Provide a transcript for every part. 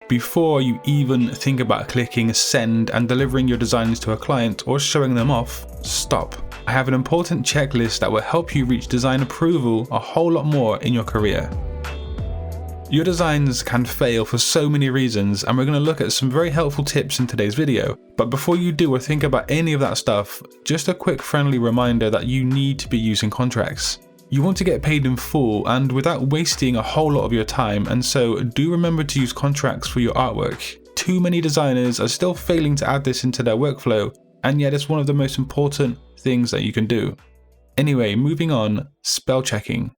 Before you even think about clicking send and delivering your designs to a client or showing them off, stop. I have an important checklist that will help you reach design approval a whole lot more in your career. Your designs can fail for so many reasons, and we're going to look at some very helpful tips in today's video. But before you do or think about any of that stuff, just a quick friendly reminder that you need to be using contracts. You want to get paid in full and without wasting a whole lot of your time, and so do remember to use contracts for your artwork. Too many designers are still failing to add this into their workflow, and yet it's one of the most important things that you can do. Anyway, moving on, spell checking.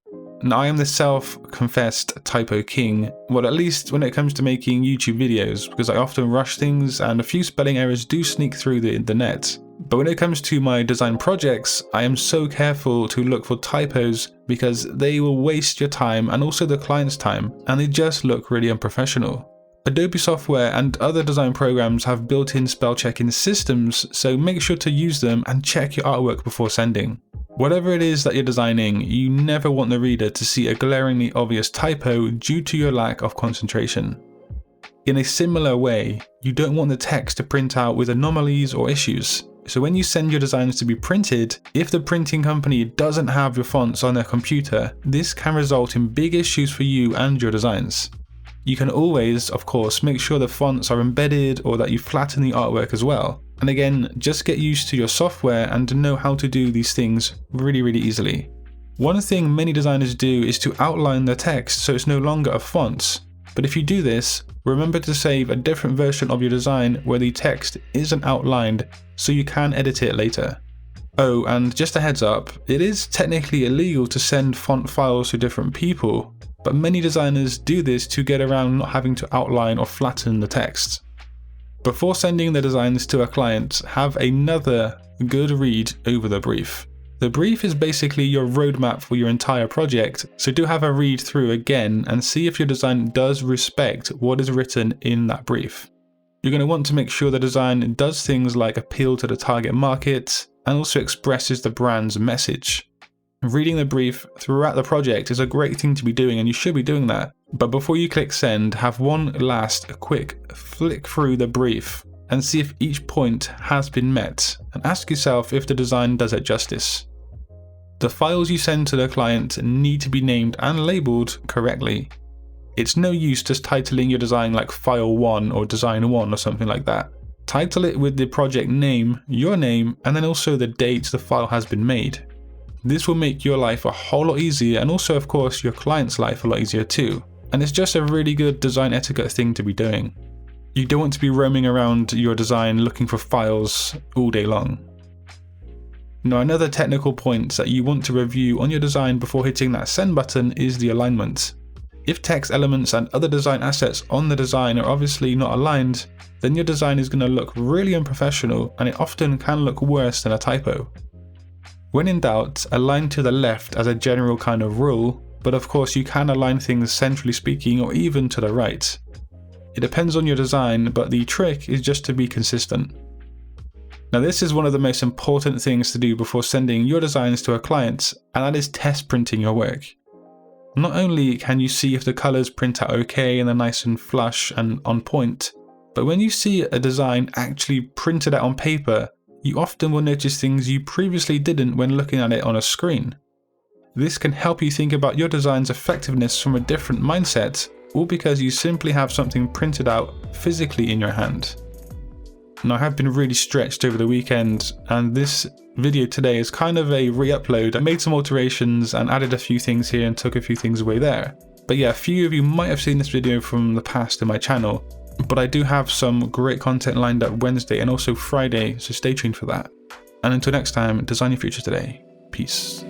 Now, I am the self-confessed typo king, well, at least when it comes to making YouTube videos, because I often rush things and a few spelling errors do sneak through the net. But when it comes to my design projects, I am so careful to look for typos because they will waste your time and also the client's time, and they just look really unprofessional. Adobe software and other design programs have built-in spell checking systems, so make sure to use them and check your artwork before sending. Whatever it is that you're designing, you never want the reader to see a glaringly obvious typo due to your lack of concentration. In a similar way, you don't want the text to print out with anomalies or issues. So when you send your designs to be printed, if the printing company doesn't have your fonts on their computer, this can result in big issues for you and your designs. You can always, of course, make sure the fonts are embedded or that you flatten the artwork as well. And again, just get used to your software and know how to do these things really easily. One thing many designers do is to outline their text so it's no longer a font. But if you do this, remember to save a different version of your design where the text isn't outlined so you can edit it later. Oh, and just a heads up, it is technically illegal to send font files to different people, but many designers do this to get around not having to outline or flatten the text. Before sending the designs to a client, have another good read over the brief. The brief is basically your roadmap for your entire project, so do have a read through again and see if your design does respect what is written in that brief. You're going to want to make sure the design does things like appeal to the target market and also expresses the brand's message. Reading the brief throughout the project is a great thing to be doing, and you should be doing that. But before you click send, have one last quick flick through the brief and see if each point has been met, and ask yourself if the design does it justice. The files you send to the client need to be named and labeled correctly. It's no use just titling your design like file 1 or design 1 or something like that. Title it with the project name, your name, and then also the date the file has been made. This will make your life a whole lot easier, and also of course your client's life a lot easier too. And it's just a really good design etiquette thing to be doing. You don't want to be roaming around your design looking for files all day long. Now, another technical point that you want to review on your design before hitting that send button is the alignment. If text elements and other design assets on the design are obviously not aligned, then your design is going to look really unprofessional, and it often can look worse than a typo. When in doubt, align to the left as a general kind of rule, but of course you can align things centrally speaking or even to the right. It depends on your design, but the trick is just to be consistent. Now, this is one of the most important things to do before sending your designs to a client, and that is test printing your work. Not only can you see if the colors print out okay and they're nice and flush and on point, but when you see a design actually printed out on paper, you often will notice things you previously didn't when looking at it on a screen. This can help you think about your design's effectiveness from a different mindset, all because you simply have something printed out physically in your hand. Now, I have been really stretched over the weekend, and this video today is kind of a re-upload. I made some alterations and added a few things here and took a few things away there. But yeah, a few of you might have seen this video from the past in my channel, but I do have some great content lined up Wednesday and also Friday, so stay tuned for that. And until next time, design your future today. Peace.